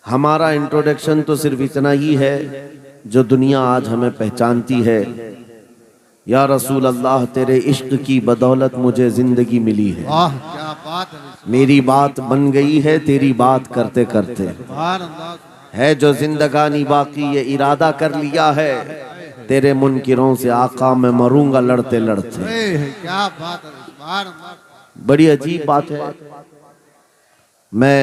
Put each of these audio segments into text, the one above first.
हमारा इंट्रोडक्शन तो सिर्फ इतना ही है जो दुनिया आज हमें पहचानती है। या रसूल अल्लाह, तेरे इश्क की बदौलत मुझे जिंदगी मिली है। वाह क्या बात है, मेरी बात बन गई है तेरी बात करते करते। सुभान अल्लाह। है जो जिंदगानी बाकी ये इरादा कर लिया है, तेरे मुनकिरों से आका मैं मरूंगा लड़ते लड़ते। क्या बात है, सुभान अल्लाह। बड़ी अजीब बात है। मैं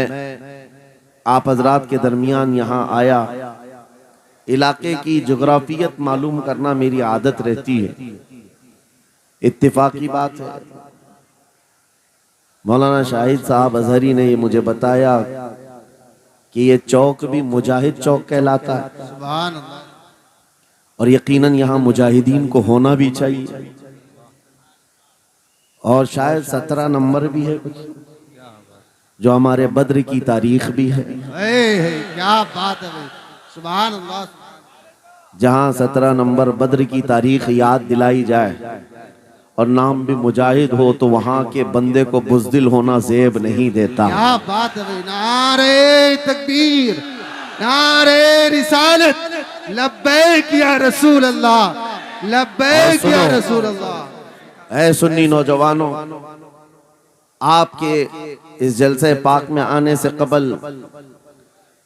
आप हजरात के दरमियान यहाँ आया, इलाके की जोग्राफियत मालूम करना मेरी आदत रहती है। इत्तेफाकी बात है, मौलाना शाहिद साहब अजहरी ने ये मुझे बताया कि ये चौक भी मुजाहिद चौक कहलाता है, सुभान अल्लाह। और यकीनन यहाँ मुजाहिदीन को होना भी चाहिए। और शायद 17 नंबर भी है कुछ, जो हमारे बद्र की तारीख भी है। क्या बात है भाई, सुभान अल्लाह। जहाँ 17 नंबर बद्र की तारीख याद दिलाई जाए और नाम भी मुजाहिद हो, तो वहाँ के बंदे को बुज़दिल होना ज़ेब नहीं देता। क्या बात है भाई, नारे तकबीर, नारे रिसालत, लब्बैक या रसूल अल्लाह, लब्बैक या रसूल अल्लाह। ऐ सुन्नी नौजवानों, आपके इस जलसे पाक में आने से कबल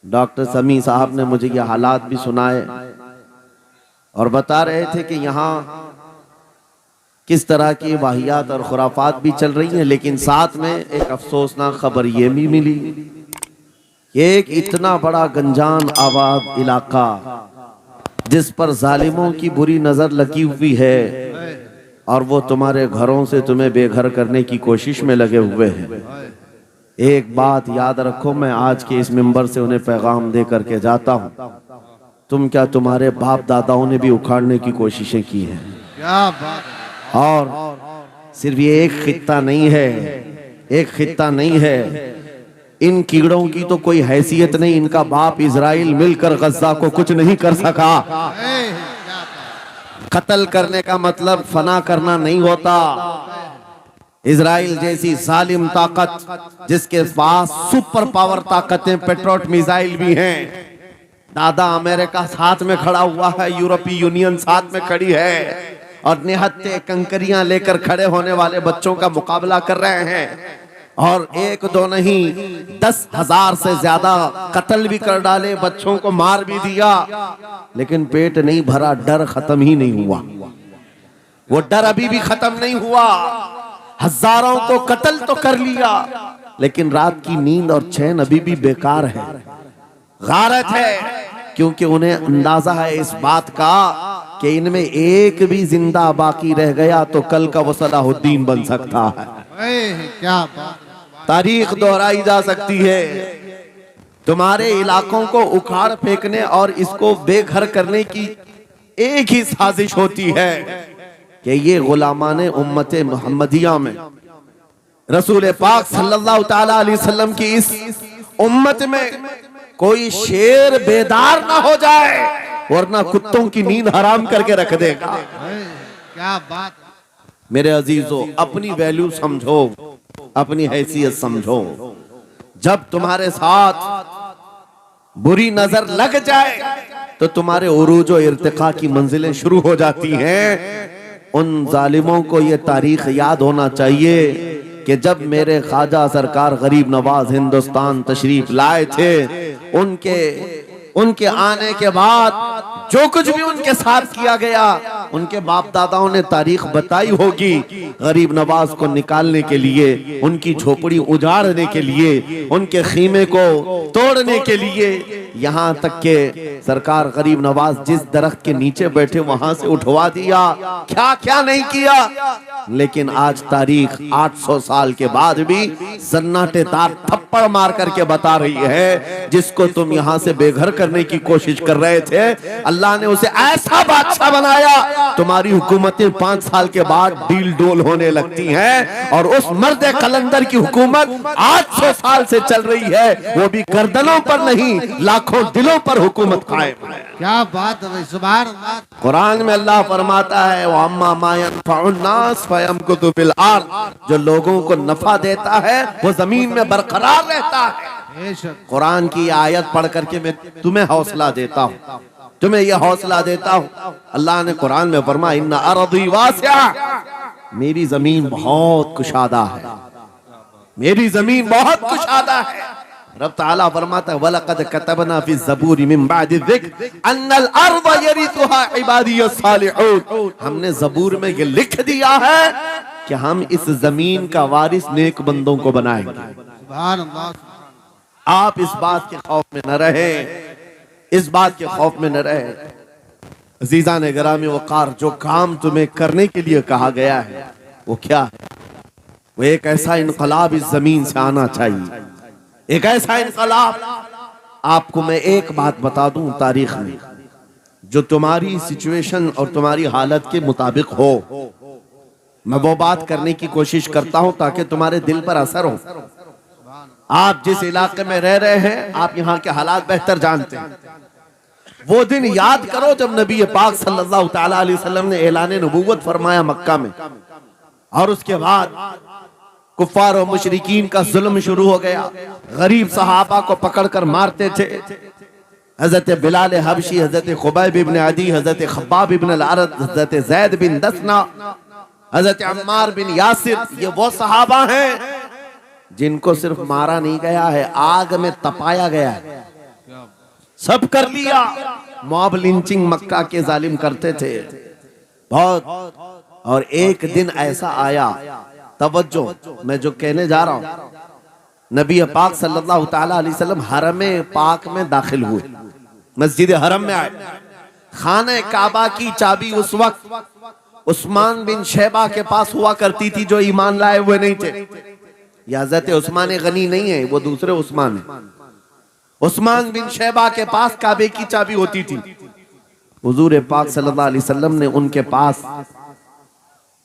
डॉक्टर समी साहब ने मुझे ये हालात भी सुनाए और बता रहे थे कि यहाँ किस तरह की वाहियात और खुराफात भी चल रही हैं। लेकिन साथ में एक अफसोसनाक खबर ये भी मिली कि एक इतना बड़ा गंजान आबाद इलाका जिस पर जालिमों की बुरी नजर लगी हुई है, और वो तुम्हारे घरों से तुम्हें बेघर करने की कोशिश में लगे हुए हैं। एक बात याद रखो, मैं आज के इस मिंबर से उन्हें पैगाम दे करके जाता हूँ, तुम क्या तुम्हारे बाप दादाओं ने भी उखाड़ने की कोशिशें की हैं। क्या बात है। और सिर्फ ये एक खित्ता नहीं है, एक खित्ता नहीं है, इन कीड़ों की तो कोई हैसियत नहीं। इनका बाप इजराइल मिलकर गज्जा को कुछ नहीं कर सका। कत्ल करने का मतलब फना करना नहीं होता। इजराइल जैसी जालिम ताकत, जिसके पास सुपर पावर ताकतें, पेट्रोट मिसाइल भी हैं, दादा अमेरिका साथ में खड़ा हुआ है, यूरोपीय यूनियन साथ में खड़ी है, और निहत्ते कंकरियां लेकर खड़े होने वाले बच्चों का मुकाबला कर रहे हैं। और एक दो नहीं, 10,000 से ज्यादा कत्ल भी कर डाले, बच्चों को मार भी दिया, लेकिन पेट नहीं भरा, डर खत्म ही नहीं हुआ। वो डर अभी भी खत्म नहीं हुआ। हजारों को कत्ल तो कर लिया, लेकिन रात की नींद और चैन अभी भी बेकार है, गारत है, क्योंकि उन्हें अंदाजा है इस बात का कि इनमें एक भी जिंदा बाकी रह गया तो कल का वो सलाहुद्दीन बन सकता है। क्या बात, तारीख दोहराई जा सकती है। तुम्हारे इलाकों को उखाड़ फेंकने और इसको बेघर करने की एक ही साजिश होती है कि ये गुलामान उम्मत मुहम्मदिया में रसूल पाक सल्लल्लाहु ताला अलैहि वसल्लम की इस उम्मत में कोई शेर बेदार ना हो जाए, वरना कुत्तों की नींद हराम करके रख देगा। क्या बात। मेरे अजीजों, अपनी वैल्यू समझो, अपनी हैसियत समझो। जब तुम्हारे साथ बुरी नजर लग जाए तो तुम्हारे उरूज और इर्तिका की मंजिलें शुरू हो जाती हैं। उन जालिमों को ये तारीख याद होना चाहिए कि जब मेरे ख्वाजा सरकार गरीब नवाज हिंदुस्तान तशरीफ लाए थे, उनके आने के बाद जो कुछ भी उनके साथ किया गया, उनके बाप दादाओं ने तारीख बताई होगी। गरीब नवाज को निकालने के लिए, उनकी झोपड़ी उजाड़ने के लिए, उनके खीमे को तोड़ने के लिए, यहाँ तक के सरकार गरीब नवाज जिस दरख्त के नीचे बैठे वहां से उठवा दिया, क्या क्या नहीं किया। लेकिन आज तारीख 800 साल के बाद भी सन्नाटेदार थप्पड़ मार करके बता रही है, जिसको तुम यहाँ से बेघर करने की कोशिश कर रहे थे, अल्लाह ने उसे ऐसा बादशाह बनाया। तुम्हारी हुकूमतें 5 साल के बाद डील डोल होने लगती हैं, और उस मर्द कलंदर की हुकूमत 800 साल से चल रही है, वो भी गर्दनों पर नहीं, लाखों दिलों पर हुकूमत कायम है। क्या बात है भाई, सुभान अल्लाह। कुरान में अल्लाह फरमाता है, वो अम्मा मा यनफउन नास फयमकुतु फिल अर्द, जो लोगों को नफा देता है वो जमीन में बरकरार रहता है। बेशक कुरान की आयत पढ़ करके मैं तुम्हें हौसला देता हूँ, तुम्हें यह हौसला देता हूँ। अल्लाह ने कुरान में फरमाया इन्ना अर्दी वासिया, मेरी जमीन बहुत कुशादा है, मेरी जमीन बहुत कुशादा है। रब ताला फरमाता है वलक़द कतबना फी ज़बूर मिन बादि ज़िक्र अन्नल अर्द यरिथुहा इबादियस सालिहून, हमने ज़बूर में ये लिख दिया है कि हम इस जमीन का वारिस नेक बंदों को बनाएंगे। सुभान अल्लाह। आप इस बात के खौफ में न रहे, इस बात के खौफ में न रहे। अजीज़ान गिरामी वक़ार, जो काम तुम्हें करने के लिए कहा गया है वो क्या है? वो एक ऐसा इनकलाब इस जमीन से आना चाहिए, एक ऐसा इनकलाब। आपको मैं एक बात बता दूं तारीख में, जो तुम्हारी सिचुएशन और तुम्हारी हालत के मुताबिक हो, मैं वो बात करने की कोशिश करता हूं ताकि तुम्हारे दिल पर असर हो। आप जिस इलाके में रह रहे हैं, आप यहाँ के हालात बेहतर जानते हैं। वो दिन याद करो जब नबी पाक सल्लल्लाहु तआला अलैहि वसल्लम ने ऐलान नबूवत फरमाया मक्का में, और उसके बाद कुफ्फार और मुशरिकीन का जुल्म शुरू हो गया। गरीब सहाबा को पकड़कर मारते थे। हजरत बिलाल हबशी, हजरत खुबैब इब्न अदी, हजरत खब्बाब इब्न अल-अरद, हजरत जैद बिन दसना, हजरत अम्मार बिन यासिर, ये वो सहाबा हैं जिनको सिर्फ मारा नहीं गया है, आग में तपाया गया है। सब कर लिया। मॉब लिंचिंग मक्का के जालिम करते थे बहुत। और एक दिन ऐसा आया, तवज्जो, मैं जो कहने जा रहा हूं, नबी पाक सल्लल्लाहु तआला अलैहि वसल्लम हरम पाक में दाखिल हुए, मस्जिद हरम में आए। खाने काबा की चाबी उस वक्त उस्मान बिन शैबा के पास हुआ करती थी, जो ईमान लाए हुए नहीं थे। या हज़रत उस्मान गनी नहीं है, वो दूसरे उस्मान है। उस्मान बिन शैबा के पास काबे की चाबी होती थी। हुजूर पाक सल्लल्लाहु अलैहि वसल्लम ने उनके पास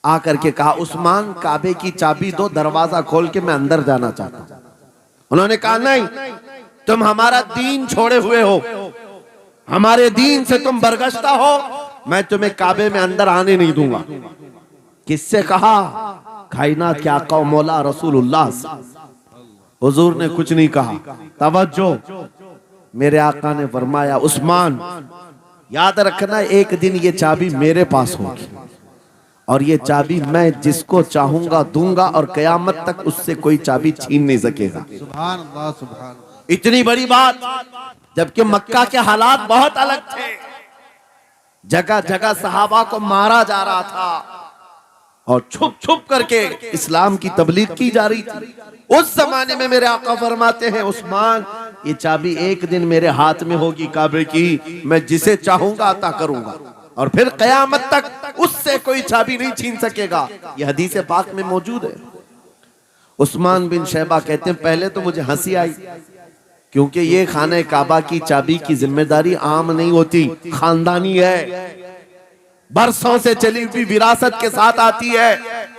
आकर के कहा, उस्मान काबे की चाबी दो, दरवाजा खोल के मैं अंदर जाना चाहता हूं। उन्होंने कहा नहीं, तुम हमारा दीन छोड़े हुए हो, हमारे दीन से तुम बरगश्ता हो, मैं तुम्हें काबे में अंदर आने नहीं दूंगा। किससे कहा? कायनात के आका व मौला रसूलुल्लाह। हुजूर ने कुछ नहीं कहा। तवज्जो, मेरे आका ने फरमाया उस्मान याद रखना, एक दिन ये चाबी मेरे पास होगी और ये चाबी मैं जिसको चाहूंगा दूंगा और कयामत तक उससे कोई चाबी छीन नहीं सकेगा। सुभान अल्लाह, सुभान अल्लाह। इतनी बड़ी बात, जबकि मक्का के हालात बहुत अलग थे। जगह जगह सहाबा को मारा जा रहा था और छुप छुप करके इस्लाम की तबलीग की जा रही थी। उस जमाने में मेरे आका फरमाते हैं उस्मान, ये चाबी एक दिन मेरे हाथ में होगी काबे की, मैं जिसे चाहूंगा अता करूंगा और फिर कयामत तक उससे कोई चाबी नहीं छीन सकेगा। यह हदीस पाक में मौजूद है। उस्मान बिन शैबा कहते हैं पहले तो मुझे हंसी आई, क्योंकि ये खाने काबा की चाबी की जिम्मेदारी आम नहीं होती, खानदानी है, बरसों से चली हुई विरासत के साथ आती है।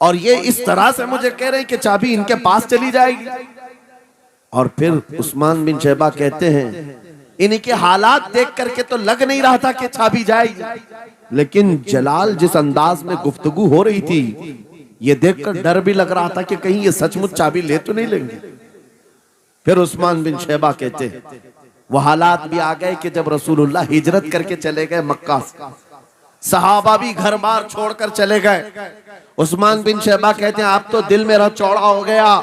और ये इस तरह से मुझे कह रहे हैं कि चाबी इनके पास चली जाएगी। और फिर उस्मान बिन शैबा कहते हैं इनके हालात देख करके तो लग नहीं रहा था कि चाबी जाएगी, लेकिन जलाल जिस अंदाज में गुफ्तगू हो रही थी, ये देखकर डर भी लग रहा था कि कहीं ये सचमुच चाबी ले तो नहीं लेंगे। फिर उस्मान बिन शैबा कहते हैं वो हालात भी आ गए कि जब रसूलुल्लाह हिजरत करके चले गए मक्का से, सहाबा भी घर बार छोड़कर चले गए। उस्मान बिन शैबा कहते हैं अब तो दिल मेरा चौड़ा हो गया,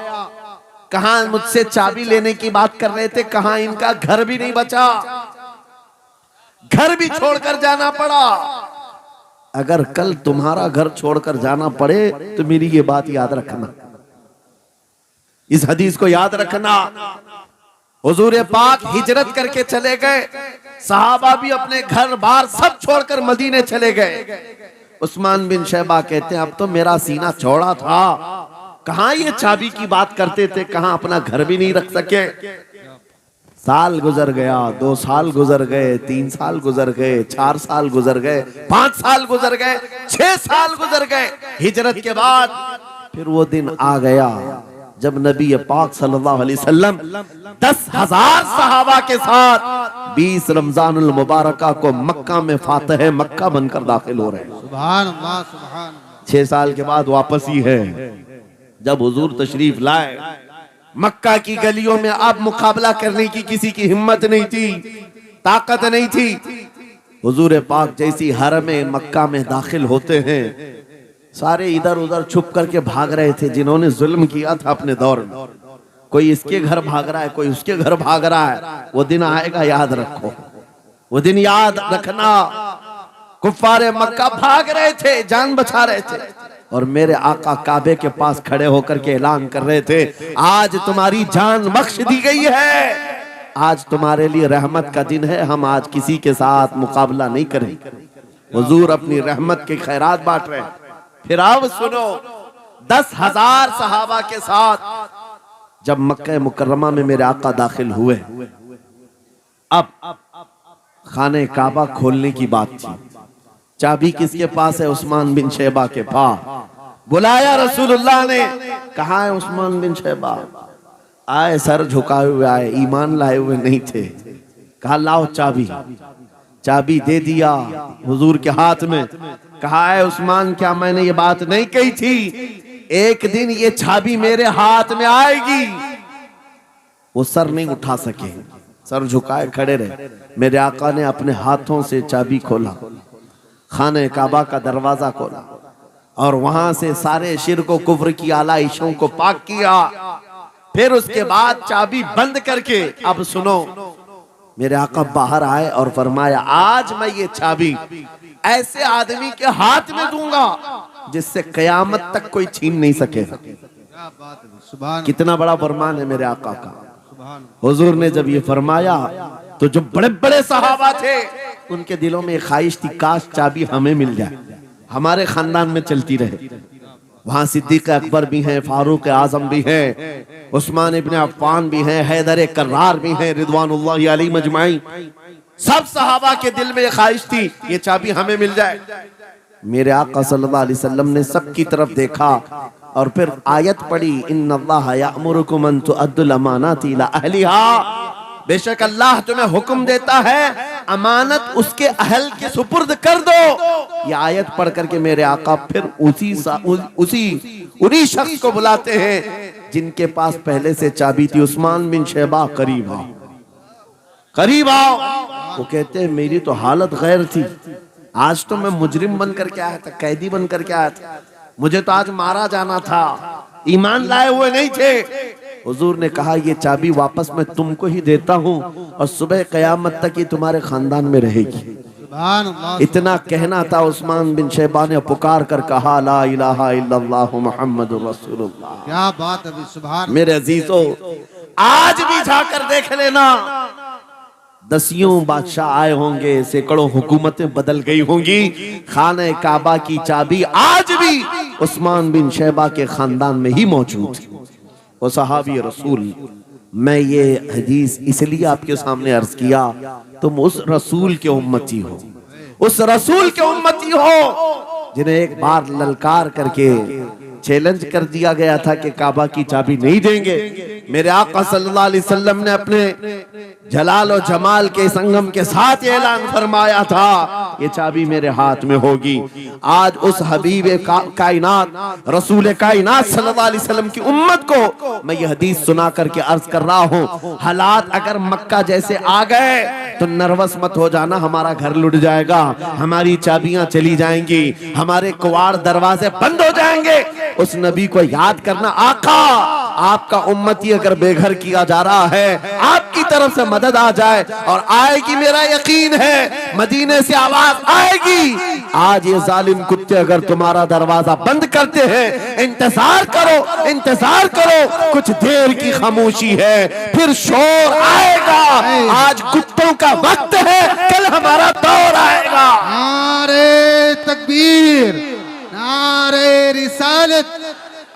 कहां मुझसे चाबी लेने की बात कर रहे थे, कहां इनका घर भी नहीं बचा, घर भी छोड़कर जाना पड़ा। अगर कल तुम्हारा घर छोड़कर जाना पड़े तो मेरी ये बात याद रखना, इस हदीस को याद रखना। हुजूर पाक हिजरत करके चले गए, सहाबा भी अपने घर बार सब छोड़कर मदीने चले गए। उस्मान बिन शैबा कहते हैं अब तो मेरा सीना चौड़ा था, कहां ये चाबी की बात करते थे, कहां अपना घर भी नहीं रख सके। साल गुजर गया, 2 साल गुजर गए, 3 साल गुजर गए, 4 साल गुजर गए, 5 साल गुजर गए, 6 साल गुजर गए हिजरत के बाद। फिर वो दिन आ गया जब नबी पाक सल्लल्लाहु अलैहि वसल्लम 10,000 सहाबा के साथ 20 रमजानुल मुबारका को मक्का में फातह मक्का बनकर दाखिल हो रहे हैं। सुभान अल्लाह, सुभान अल्लाह। 6 साल के बाद वापसी है। जब हुजूर तशरीफ लाए मक्का की गलियों में अब मुकाबला करने की किसी की हिम्मत नहीं थी, ताकत नहीं थी। हुजूर पाक जैसी हरम मक्का में दाखिल होते हैं, सारे इधर उधर छुप करके भाग रहे थे जिन्होंने जुल्म किया था अपने दौर में। कोई इसके घर भाग रहा है, कोई उसके घर भाग रहा है। वो दिन आएगा, याद रखो, वो दिन याद रखना। कुफ्फारे मक्का भाग रहे थे, जान बचा रहे थे, और मेरे आका काबे के पास खड़े होकर के ऐलान कर रहे थे, आज तुम्हारी जान बख्श दी गई है, आज तुम्हारे लिए रहमत का दिन है, हम आज किसी के साथ मुकाबला नहीं करेंगे। हुजूर अपनी रहमत के खैरात बांट रहे हैं। फिर अब सुनो, 10,000 सहाबा के साथ जब मक्का मुकर्रमा में मेरे आका दाखिल हुए, अब खाने काबा खोलने की बात थी। चाबी किसके पास है? उस्मान बिन शैबा के पास। बुलाया रसूलुल्लाह ने, कहा है उस्मान बिन शैबा? आए, सर झुकाए हुए आए, ईमान लाए हुए नहीं थे। कहा लाओ चाबी। चाबी दे दिया हुजूर के हाथ में। कहा है उस्मान, क्या मैंने ये बात नहीं कही थी, एक दिन ये चाबी मेरे हाथ में आएगी? वो सर नहीं उठा सके, सर झुकाए खड़े रहे। मेरे आका ने अपने हाथों से चाबी खोला, खाने काबा का दरवाजा खोला, और वहां से सारे शिर्क व कुफ्र की आलाइशों को पाक किया। फिर उसके बाद चाबी बंद करके, अब सुनो, मेरे आका बाहर आए और फरमाया, आज मैं ये चाबी ऐसे आदमी के हाथ में दूंगा जिससे कयामत तक कोई छीन नहीं सकेगा। कितना बड़ा फरमान है मेरे आका का। हुजूर ने जब ये फरमाया तो जो बड़े बड़े सहाबा थे उनके दिलों में ख्वाहिश थी, काश चाबी हमें मिल जाए, हमारे खानदान में चलती रहे। वहां सिद्दीक अकबर भी हैं, फारूक आजम भी हैं, उस्मान इब्ने अफ्फान भी हैं, हैदर कर्रार भी हैं, रिदवानुल्लाहि अलैहि मजमाइन। सब सहाबा के दिल में ख्वाहिश थी ये चाबी हमें मिल जाए। मेरे आका सल्लल्लाहु अलैहि वसल्लम ने सबकी तरफ देखा और फिर आयत पढ़ी, इन्नल्लाह यअमुरुकुम अन तुअद्दुल अमानाति इला अहलिहा, बेशक अल्लाह तुम्हें हुक्म देता है अमानत उसके अहल के सुपुर्द कर दो। ये आयत पढ़ करके मेरे आका फिर उन्हीं शख्स को बुलाते हैं जिनके पास पहले से चाबी थी, उस्मान बिन शैबा, करीब आओ, करीब आओ। वो कहते हैं मेरी तो हालत गैर थी, आज तो मैं मुजरिम बन करके आया था, कैदी बन करके आया था, मुझे तो आज मारा जाना था, ईमान लाए हुए नहीं थे। हुजूर ने कहा ये चाबी वापस मैं तुमको ही देता हूँ और सुबह कयामत तक ये तुम्हारे खानदान में रहेगी। इतना कहना था, उस्मान बिन शैबा ने पुकार कर कहा, ला इलाहा इल्लल्लाह मुहम्मदुर रसूलुल्लाह। क्या बात है, सुभान। मेरे अजीजों, आज भी जाकर देख लेना, दसियों बादशाह आए होंगे, सैकड़ों हुकूमतें बदल गई होंगी, खाने काबा की चाबी आज भी उस्मान बिन शैबा के खानदान में ही मौजूद है। वो सहाबी रसूल। मैं ये हदीस इसलिए आपके सामने अर्ज किया, तुम उस रसूल के उम्मती हो, उस रसूल के उम्मती हो जिन्हें एक बार ललकार करके चैलेंज कर दिया गया था कि काबा की चाबी नहीं देंगे। मेरे आका सल्लल्लाहु अलैहि वसल्लम ने अपने जलाल और जमाल के संगम के साथ ऐलान फरमाया था ये चाबी मेरे हाथ में होगी। आज उस हबीब कायनात रसूल कायनात सल्लल्लाहु अलैहि वसल्लम की उम्मत को मैं ये हदीस सुना करके अर्ज कर रहा हूँ, हालात अगर मक्का जैसे आ गए तो नर्वस मत हो जाना, हमारा घर लुट जाएगा, हमारी चाबियां चली जाएंगी, हमारे कुवाड़ दरवाजे बंद हो जाएंगे। उस नबी को याद करना, आका आपका उम्मती अगर बेघर किया जा रहा है, आपकी तरफ से मदद आ जाए और आएगी, मेरा यकीन है मदीने से आवाज आएगी। आज ये जालिम कुत्ते अगर तुम्हारा दरवाजा बंद करते हैं, इंतजार करो, इंतजार करो, कुछ देर की खामोशी है, फिर शोर आएगा। आज कुत्तों का वक्त है, कल हमारा दौर आएगा। नारे तकबीर, नारे रिसालत,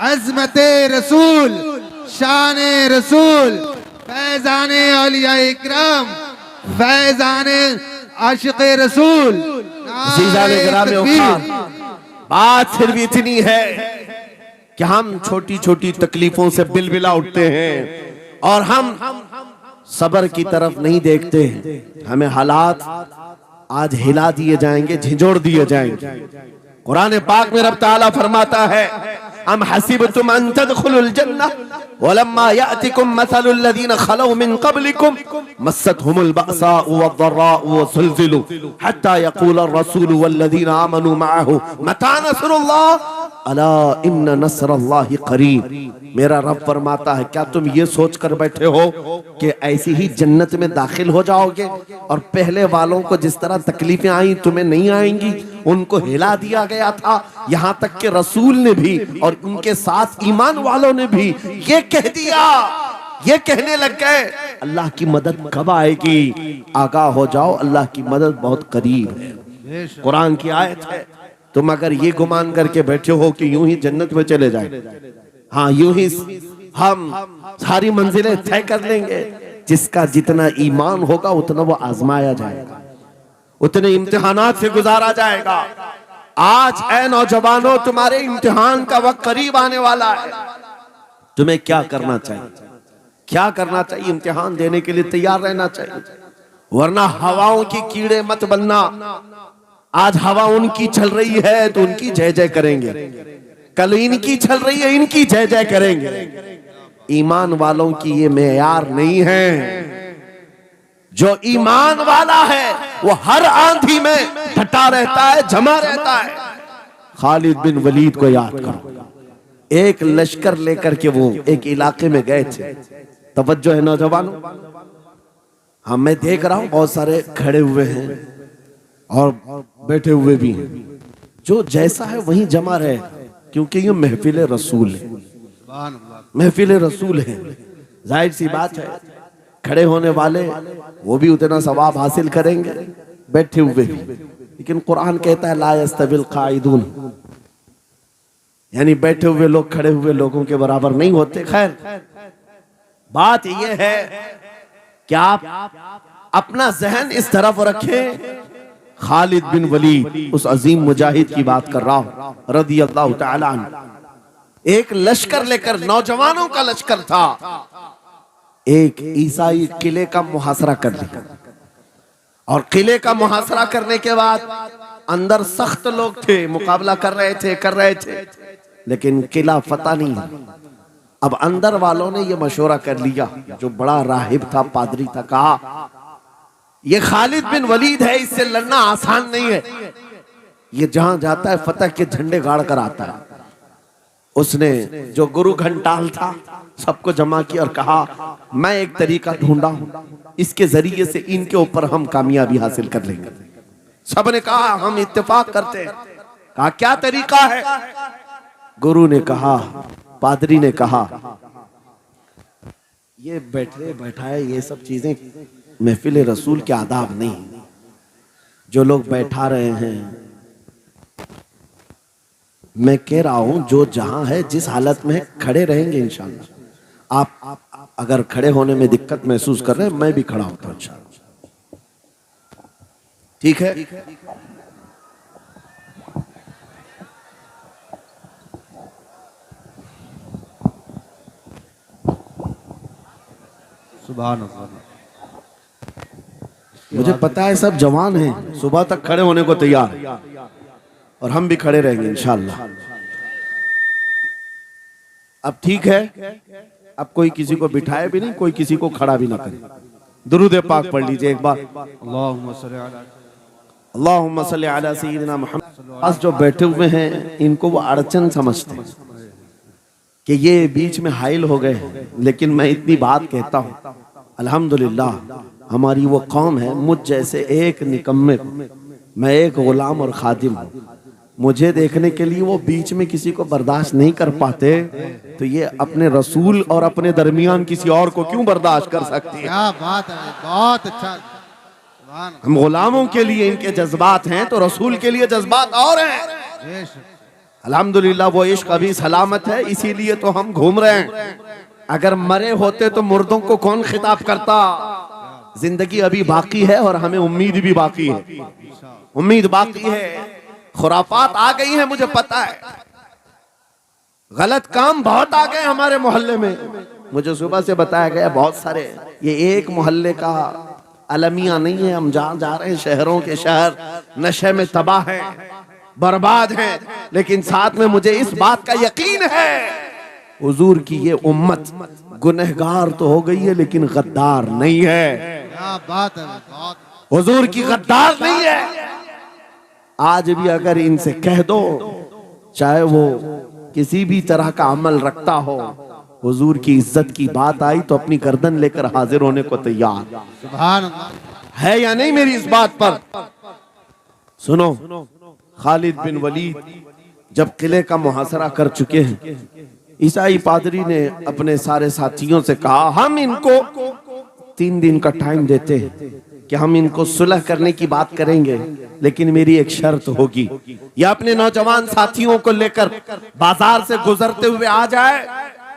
अज़मते रसूल, शाने रसूल, फैजाने औलिया इकराम, फैजाने आशिक़े रसूल। बात सिर्फ इतनी है कि हम छोटी छोटी तकलीफों से बिलबिला उठते हैं और हम सबर की तरफ नहीं देखते। हमें हालात आज हिला दिए जाएंगे, झिझोड़ दिए जाएंगे। कुरान पाक में रब ताला फरमाता है, अम हसीबतुम अन तदखुलुल जन्नह वलम्मा यातिकुम मसलुल लज़ीना खलौ मिन क़ब्लिकुम मस्सतहुमुल बअसाउ वद्दर्राउ वज़ुल्ज़िलू हत्ता यक़ूलर रसूलु वल्लज़ीना आमनू मअहू मता नस्रुल्लाह अला इन्न नस्रल्लाहि क़रीब। मेरा रब फरमाता है, क्या तुम ये सोच कर बैठे हो कि ऐसी ही जन्नत में दाखिल हो जाओगे और पहले वालों को जिस तरह तकलीफें आई तुम्हें नहीं आएंगी? उनको हिला दिया गया था, यहाँ तक कि रसूल ने भी और उनके साथ ईमान वालों ने भी ये कह दिया, ये कहने लग गए अल्लाह की मदद कब आएगी? आगाह हो जाओ, अल्लाह की मदद बहुत करीब है। कुरान की आयत है। तुम अगर ये गुमान करके बैठे हो कि यूं ही जन्नत में चले जाए, हाँ यूं ही हम सारी मंजिलें तय कर लेंगे, जिसका जितना ईमान होगा उतना वो आजमाया जाएगा, उतने इम्तिहानात से गुजारा जाएगा। आज ऐ नौजवानों, तुम्हारे इम्तिहान का वक्त करीब आने वाला है। तुम्हें क्या करना चाहिए? क्या करना चाहिए? इम्तिहान देने के लिए तैयार रहना चाहिए, वरना हवाओं की कीड़े मत बनना। आज हवा उनकी चल रही है तो उनकी जय जय करेंगे, कल इनकी चल रही है इनकी जय जय करेंगे। ईमान वालों की ये मेयार नहीं है। जो ईमान वाला है वो हर आंधी में डटा रहता है, जमा रहता है। खालिद बिन वलीद को याद करो, एक लश्कर लेकर के वो एक इलाके में गए थे। तवज्जो है नौजवानों, हाँ मैं देख रहा हूं बहुत सारे खड़े हुए हैं और बैठे हुए भी हैं, जो जैसा है वहीं जमा रहे, क्योंकि ये महफिल रसूल है, महफिल रसूल है। जाहिर सी बात है खड़े होने वाले वो भी उतना सवाब हासिल करेंगे, बैठे हुए भी। लेकिन कुरान कहता है ला यस्तविल काइदून, यानी बैठे हुए लोग खड़े हुए लोगों के बराबर नहीं होते। खैर बात यह है कि आप अपना जहन इस तरफ रखें। खालिद बिन वलीद, उस अजीम मुजाहिद की बात कर रहा हूं रदी अल्लाह तआला अन्हु। एक लश्कर लेकर, नौजवानों का लश्कर था, एक ईसाई किले का मुहासरा कर लिया। और किले का मुहासरा करने के बाद अंदर सख्त लोग थे, मुकाबला कर रहे थे, लेकिन किला फतह नहीं। अब अंदर वालों ने यह मशवरा कर लिया, जो बड़ा राहिब था, पादरी था, कहा ये खालिद बिन वलीद है, इससे लड़ना आसान नहीं है। ये जहां जाता है फतह के झंडे गाड़ कर आता है। उसने जो गुरु घंटाल था सबको जमा किया और कहा मैं एक तरीका ढूंढा हूं, इसके जरिए से इनके ऊपर हम कामयाबी हासिल कर लेंगे। सबने कहा हम इत्तेफाक करते हैं। कहा क्या तरीका है? गुरु ने कहा, पादरी ने कहा ये बैठाए ये सब चीजें महफिल रसूल के आदाब नहीं। जो लोग बैठा रहे हैं, मैं कह रहा हूं जो जहां है जिस हालत में है खड़े रहेंगे इंशाअल्लाह। आप अगर खड़े होने में दिक्कत महसूस कर रहे हैं, मैं भी खड़ा होता हूं इंशाअल्लाह, ठीक है? सुभान अल्लाह। मुझे पता है सब जवान हैं, सुबह तक खड़े होने को तैयार हैं, और हम भी खड़े रहेंगे इंशाअल्लाह। अब ठीक है, अब कोई किसी को बिठाए भी नहीं, कोई किसी को खड़ा भी ना करे। दुरूद पाक पढ़ लीजिए एक बार, अल्लाहुम्मा सल्ली अला सय्यिदिना मुहम्मद। आज जो बैठे हुए हैं इनको वो अड़चन समझते हैं कि ये बीच में हाइल हो गए, लेकिन मैं इतनी बात कहता हूँ अल्हम्दुलिल्लाह हमारी वो कौम है, मुझ जैसे एक निकम्मे, मैं एक गुलाम और खादिम हूँ, मुझे देखने के लिए वो बीच में किसी को बर्दाश्त नहीं कर पाते, तो ये अपने रसूल और अपने दरमियान किसी और को क्यों बर्दाश्त कर सकती है? क्या बात है, बहुत अच्छा। हम गुलामों के लिए इनके जज्बात हैं तो रसूल के लिए जज्बात और हैं। अल्हम्दुलिल्लाह वो इश्क अभी सलामत है, इसीलिए तो हम घूम रहे हैं। अगर मरे होते तो मुर्दों को कौन खिताब करता? जिंदगी अभी बाकी है और हमें उम्मीद भी बाकी है, उम्मीद बाकी है। खुराफात आ गई है, मुझे पता है, गलत काम बहुत आ गए हमारे मोहल्ले में। मुझे सुबह से बताया गया बहुत सारे, ये एक मोहल्ले का अलमिया नहीं है, हम जहाँ जा रहे हैं शहरों के शहर नशे में तबाह हैं, बर्बाद हैं, लेकिन साथ में मुझे इस बात का यकीन है हुजूर की ये उम्मत गुनहगार तो हो गई है लेकिन गद्दार नहीं है। क्या बात है, बहुत हुजूर की गद्दार नहीं है। आज भी अगर इनसे कह दो, चाहे वो किसी भी तरह का अमल रखता हो, हुजूर की इज्जत की बात आई तो अपनी गर्दन लेकर हाजिर होने को तैयार सुभान अल्लाह। है या नहीं मेरी इस बात पर? सुनो, खालिद बिन वलीद जब किले का मुहासरा कर चुके हैं, ईसाई पादरी ने अपने सारे साथियों से कहा, हम इनको 3 दिन का टाइम देते हैं कि हम इनको सुलह करने की बात करेंगे, लेकिन मेरी एक शर्त होगी, या अपने नौजवान साथियों को लेकर बाजार से गुजरते हुए आ जाए,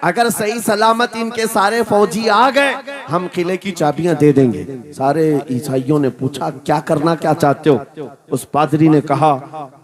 अगर सही सलामत इनके सारे फौजी आ गए हम किले की चाबियां दे देंगे। सारे ईसाइयों ने पूछा, क्या करना क्या चाहते हो? उस पादरी ने कहा,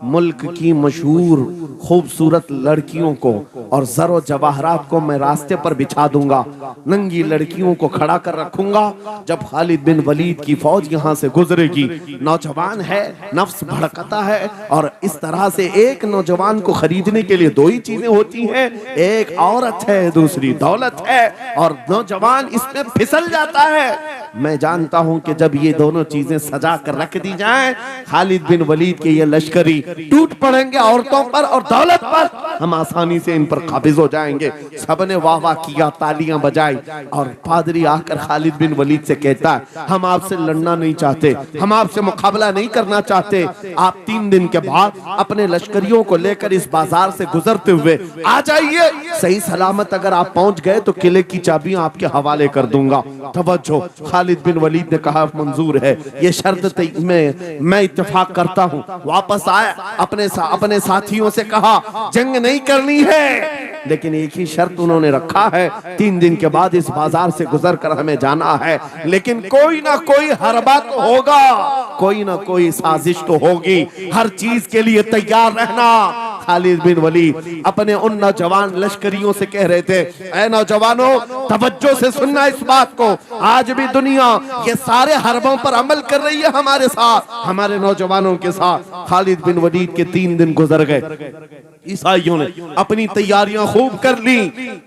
मुल्क की मशहूर खूबसूरत लड़कियों को और ज़रो जवाहरात को मैं रास्ते पर बिछा दूंगा, नंगी लड़कियों को खड़ा कर रखूंगा, जब खालिद बिन वलीद की फौज यहाँ से गुजरेगी, नौजवान है, नफ्स भड़कता है, और इस तरह से एक नौजवान को खरीदने के लिए 2 ही चीजें होती हैं, एक औरत है, दूसरी दौलत है, और नौजवान इसमें फिसल जाता है। मैं जानता हूं कि जब ये दोनों चीजें सजा कर रख दी जाएं, खालिद बिन वलीद के ये लश्करी टूट पड़ेंगे औरतों पर और दौलत पर, हम आसानी से इन पर काबिज हो जाएंगे। सबने वाह वाह किया, तालियां बजाई, और पादरी आकर खालिद बिन वलीद से कहता है, हम आपसे लड़ना नहीं चाहते, हम आपसे मुकाबला नहीं करना चाहते, आप 3 दिन के बाद अपने लश्करियों को लेकर इस बाजार से गुजरते हुए आ जाइए, सही सलामत अगर आप पहुंच गए तो किले की चाबियां आपके हवाले कर दूंगा। तवज्जो, खालिद बिन वलीद ने कहा, मंजूर है, ये शर्त मैं इत्तेफाक करता हूँ। वापस आया, अपने साथियों से कहा, जंग नहीं करनी है, लेकिन एक ही शर्त उन्होंने रखा है, 3 दिन के बाद इस बाजार से गुजर कर हमें जाना है, लेकिन कोई ना कोई हरबा तो होगा, कोई ना कोई साजिश तो होगी, हर चीज के लिए तैयार रहना। खालिद बिन वलीद अपने उन नौजवान लश्करियों से कह रहे थे, ऐ नौजवानों, तवज्जो से सुनना इस बात को, आज भी दुनिया ये सारे हरबों पर अमल कर रही है हमारे साथ, हमारे नौजवानों के साथ। खालिद बिन वलीद के 3 दिन गुजर गए, ईसाइयों ने अपनी तैयारियां खूब कर ली,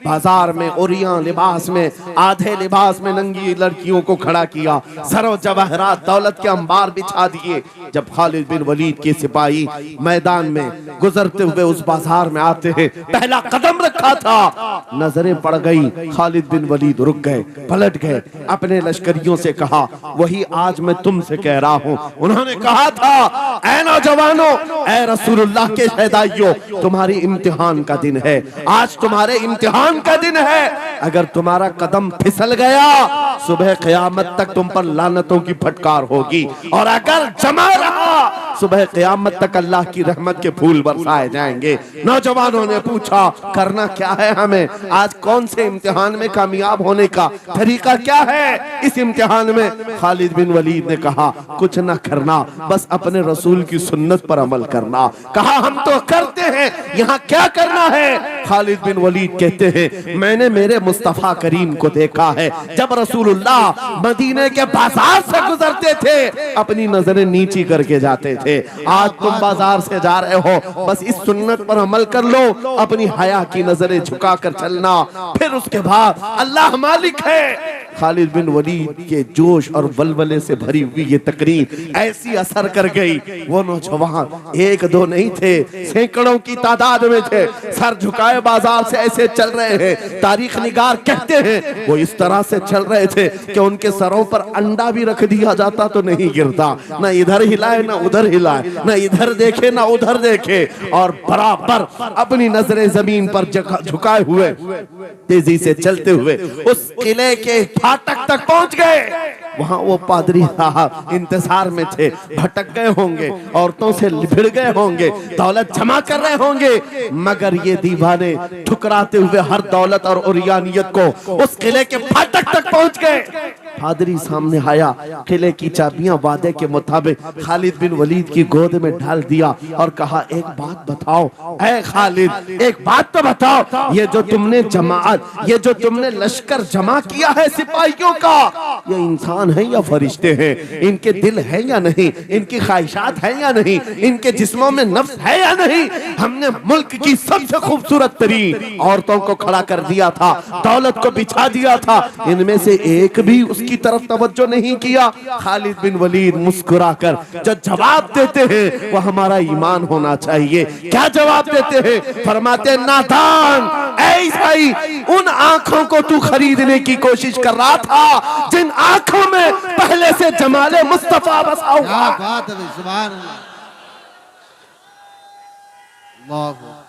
बाजार में ओरियां लिबास में, आधे लिबास में नंगी लड़कियों को खड़ा किया, सरो जवाहरात दौलत के अंबार बिछा दिए। जब खालिद बिन वलीद के सिपाही मैदान में गुजरते हुए उस बाजार में आते हैं, पहला कदम रखा था, नजरें पड़ गई, खालिद बिन वलीद रुक गए, पलट गए, अपने लश्करियों से कहा, वही आज मैं तुमसे कह रहा हूं। उन्होंने कहा था, ऐ नौजवानों, ऐ रसूलुल्लाह के शहदाइयों, तुम्हारी इम्तिहान का दिन है, आज तुम्हारे इम्तिहान का दिन है, अगर तुम्हारा कदम फिसल गया सुबह क़यामत तक तुम पर लानतों की फटकार होगी, और अगर जमा रहा सुबह क़यामत तक अल्लाह की रहमत के फूल बरसाए जाएंगे। नौजवानों ने पूछा, करना क्या है हमें, आज कौन से इम्तिहान में कामयाब होने का तरीका क्या है इस इम्तिहान में? खालिद बिन वलीद ने कहा, कुछ ना करना, बस अपने रसूल की सुन्नत पर अमल करना। कहा, हम तो करते हैं, यहाँ क्या करना है? खालिद बिन वलीद कहते हैं, मैंने मेरे मुस्तफा करीम को देखा है, जब रसूलुल्लाह मदीने के बाजार से गुजरते थे अपनी नजरें नीची करके जाते थे, आज तुम बाजार से जा रहे हो, बस इस सुन्नत पर अमल कर लो, अपनी हया की नजरें झुकाकर चलना, फिर उसके बाद अल्लाह मालिक है। खालिद बिन वलीद के जोश और वलवले से भरी हुई ये तकरीर ऐसी असर कर गई, वो नौजवान 1-2 नहीं थे, सैकड़ों की तादाद में थे, सर झुकाए बाजार से ऐसे चल रहे हैं। तारीख निगार कहते हैं वो इस तरह से चल रहे थे कि उनके सरों पर अंडा भी रख दिया जाता तो नहीं गिरता, ना इधर हिलाए ना उधर हिलाए, ना इधर देखे ना उधर देखे, और बराबर अपनी नजरें जमीन पर झुकाए हुए तेजी से चलते हुए उस किले के फाटक तक पहुंच गए। वहां वो पादरी साहब इंतजार में थे, भटक गए होंगे, औरतों से भिड़ गए होंगे, दौलत जमा कर रहे होंगे, मगर ये दीवाने ठुकराते हुए हर दौलत और ओरियानियत को उस किले के फाटक तक पहुंच गए। पादरी सामने आया, किले की चाबियां वादे के मुताबिक खालिद बिन वलीद की गोद में डाल दिया और कहा, एक बात बताओ ऐ खालिद, एक बात तो बताओ, ये जो तुमने जमात, ये जो तुमने लश्कर जमा किया है सिपाहियों का, ये इंसान है या फरिश्ते हैं? इनके दिल है या नहीं? इनकी ख्वाहिशात है या नहीं? इनके जिस्मों में नफ्स है या नहीं? हमने मुल्क की सबसे खूबसूरत तरीन औरतों को खड़ा कर दिया था, दौलत को बिछा दिया था, इनमें से एक भी उसकी तरफ तवज्जो नहीं किया। खालिद बिन वलीद मुस्कुराकर जो जवाब देते हैं वो हमारा ईमान होना चाहिए। क्या जवाब देते हैं? फरमाते, नादान, ऐ भाई, उन आंखों को तू खरीदने की कोशिश कर रहा था जिन आंखों में पहले से जमाले मुस्तफा बसा हुआ। क्या बात है भाई, सुभान अल्लाह। अल्लाह अकबर।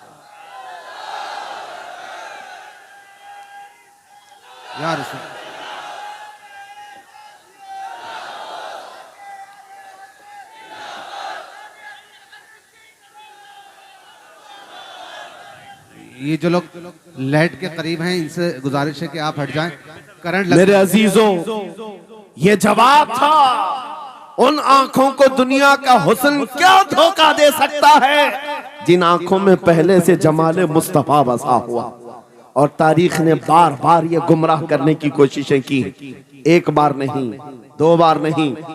या रसूल। ये जो लोग लाइट के करीब हैं, इनसे गुजारिश है कि आप हट जाएं, करंट लग। मेरे अजीजों, ये जवाब था। उन आंखों को दुनिया का हुस्न क्या धोखा दे सकता है जिन आंखों में पहले से जमाले मुस्तफा बसा हुआ। और तारीख ने बार बार ये गुमराह करने की कोशिशें की, एक बार नहीं, दो बार नहीं,